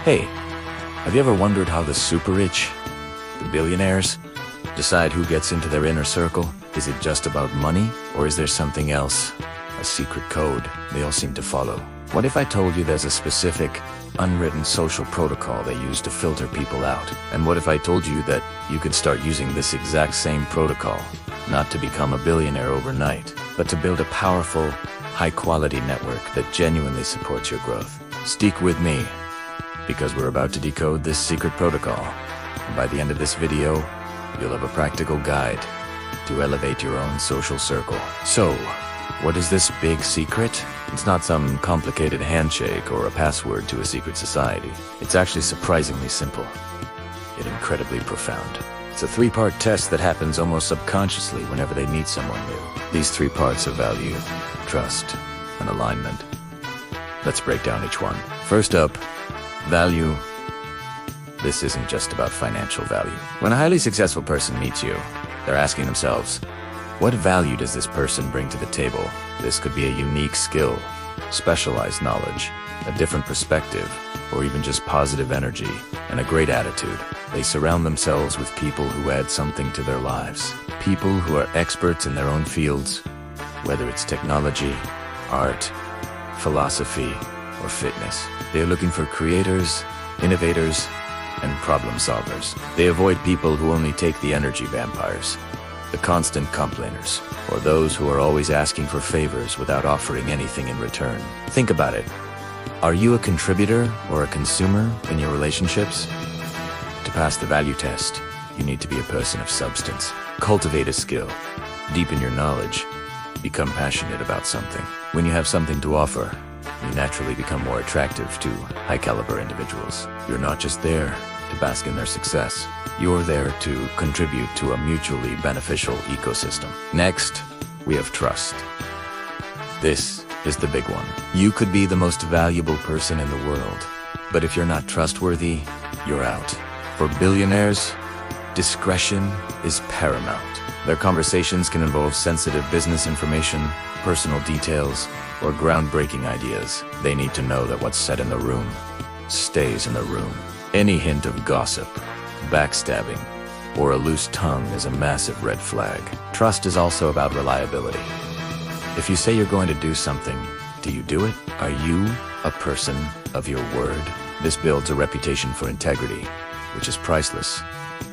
Hey, have you ever wondered how the super rich, the billionaires, decide who gets into their inner circle? Is it just about money, or is there something else? A secret code they all seem to follow? What if I told you there's a specific, unwritten social protocol they use to filter people out? And what if I told you that you could start using this exact same protocol, not to become a billionaire overnight, but to build a powerful, high-quality network that genuinely supports your growth? Stick with me, because we're about to decode this secret protocol. And by the end of this video, you'll have a practical guide to elevate your own social circle. So, what is this big secret? It's not some complicated handshake or a password to a secret society. It's actually surprisingly simple, yet incredibly profound. It's a three-part test that happens almost subconsciously whenever they meet someone new. These three parts are value, trust, and alignment. Let's break down each one. First up, value. This isn't just about financial value. When a highly successful person meets you, they're asking themselves, what value does this person bring to the table? This could be a unique skill, specialized knowledge, a different perspective, or even just positive energy and a great attitude. They surround themselves with people who add something to their lives. People who are experts in their own fields, whether it's technology, art, philosophy, or fitness. They're looking for creators, innovators, and problem solvers. They avoid people who only take the energy vampires, the constant complainers, or those who are always asking for favors without offering anything in return. Think about it. Are you a contributor or a consumer in your relationships? To pass the value test, you need to be a person of substance. Cultivate a skill, deepen your knowledge, become passionate about something. When you have something to offer, you naturally become more attractive to high-caliber individuals. You're not just there to bask in their success. You're there to contribute to a mutually beneficial ecosystem. Next, we have trust. This is the big one. You could be the most valuable person in the world, but if you're not trustworthy, you're out. For billionaires, discretion is paramount. Their conversations can involve sensitive business information, personal details, or groundbreaking ideas. They need to know that what's said in the room stays in the room. Any hint of gossip, backstabbing, or a loose tongue is a massive red flag. Trust is also about reliability. If you say you're going to do something, do you do it? Are you a person of your word? This builds a reputation for integrity, which is priceless.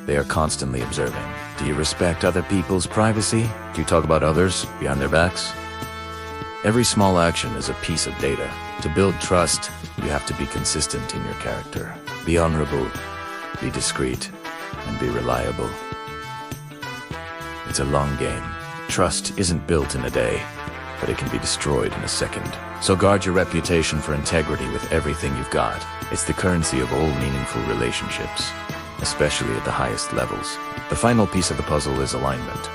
They are constantly observing. Do you respect other people's privacy? Do you talk about others behind their backs? Every small action is a piece of data. To build trust, you have to be consistent in your character. Be honorable, be discreet, and be reliable. It's a long game. Trust isn't built in a day, but it can be destroyed in a second. So guard your reputation for integrity with everything you've got. It's the currency of all meaningful relationships, especially at the highest levels. The final piece of the puzzle is alignment.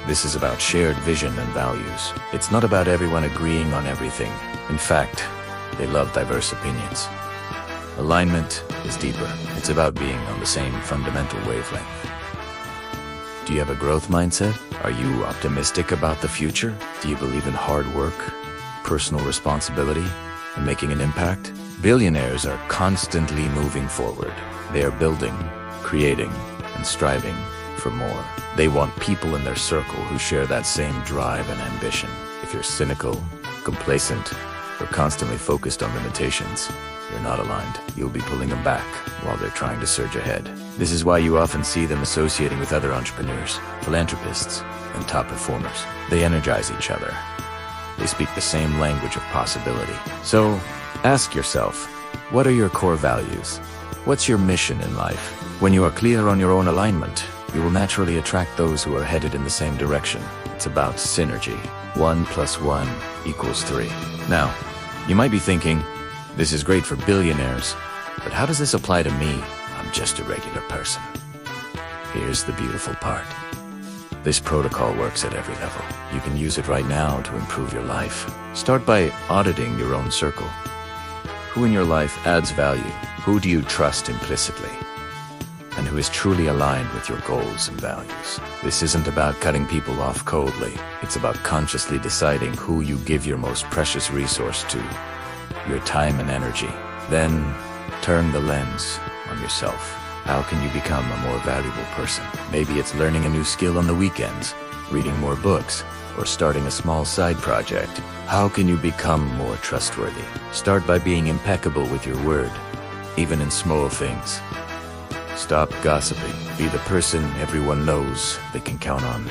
This is about shared vision and values. It's not about everyone agreeing on everything. In fact, they love diverse opinions. Alignment is deeper. It's about being on the same fundamental wavelength. Do you have a growth mindset? Are you optimistic about the future? Do you believe in hard work, personal responsibility, and making an impact? Billionaires are constantly moving forward. They are building, creating, and striving for more. They want people in their circle who share that same drive and ambition. If you're cynical, complacent, or constantly focused on limitations, you're not aligned. You'll be pulling them back while they're trying to surge ahead. This is why you often see them associating with other entrepreneurs, philanthropists, and top performers. They energize each other. They speak the same language of possibility. So, ask yourself, what are your core values? What's your mission in life? When you are clear on your own alignment, you will naturally attract those who are headed in the same direction. It's about synergy. 1 + 1 = 3. Now, you might be thinking, this is great for billionaires, but how does this apply to me? I'm just a regular person. Here's the beautiful part. This protocol works at every level. You can use it right now to improve your life. Start by auditing your own circle. Who in your life adds value? Who do you trust implicitly? And who is truly aligned with your goals and values? This isn't about cutting people off coldly. It's about consciously deciding who you give your most precious resource to, your time and energy. Then, Turn the lens on yourself. How can you become a more valuable person? Maybe it's learning a new skill on the weekends, reading more books, or starting a small side project. How can you become more trustworthy? Start by being impeccable with your word, even in small things. Stop gossiping. Be the person everyone knows they can count on.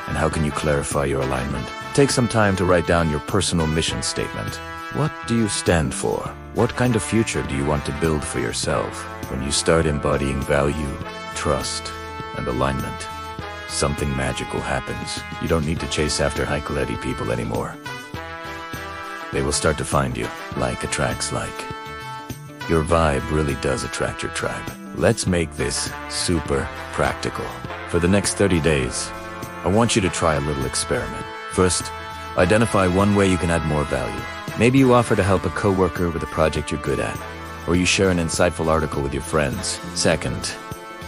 And how can you clarify your alignment? Take some time to write down your personal mission statement. What do you stand for? What kind of future do you want to build for yourself? When you start embodying value, trust, and alignment, something magical happens. You don't need to chase after high-quality people anymore. They will start to find you. Like attracts like. Your vibe really does attract your tribe. Let's make this super practical. For the next 30 days, I want you to try a little experiment. First, identify one way you can add more value. Maybe you offer to help a coworker with a project you're good at, or you share an insightful article with your friends. Second,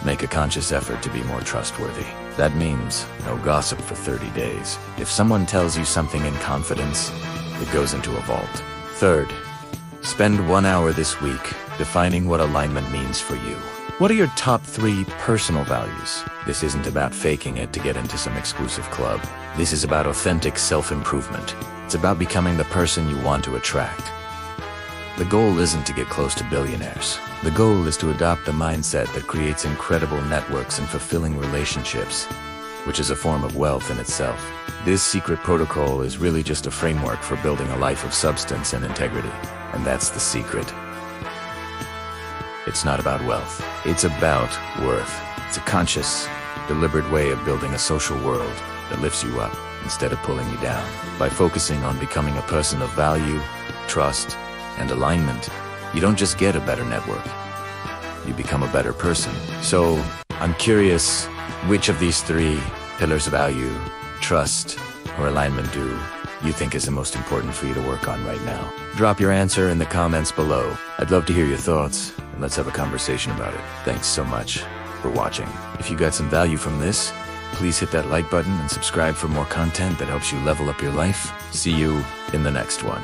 make a conscious effort to be more trustworthy. That means no gossip for 30 days. If someone tells you something in confidence, it goes into a vault. Third, spend 1 hour this week defining what alignment means for you. What are your top 3 personal values? This isn't about faking it to get into some exclusive club. This is about authentic self-improvement. It's about becoming the person you want to attract. The goal isn't to get close to billionaires. The goal is to adopt a mindset that creates incredible networks and fulfilling relationships, which is a form of wealth in itself. This secret protocol is really just a framework for building a life of substance and integrity. And that's the secret. It's not about wealth. It's about worth. It's a conscious, deliberate way of building a social world that lifts you up instead of pulling you down. By focusing on becoming a person of value, trust, and alignment, you don't just get a better network. You become a better person. So, I'm curious, which of these 3 pillars of value, trust, or alignment do you think is the most important for you to work on right now? Drop your answer in the comments below. I'd love to hear your thoughts, and let's have a conversation about it. Thanks so much for watching. If you got some value from this, please hit that like button and subscribe for more content that helps you level up your life. See you in the next one.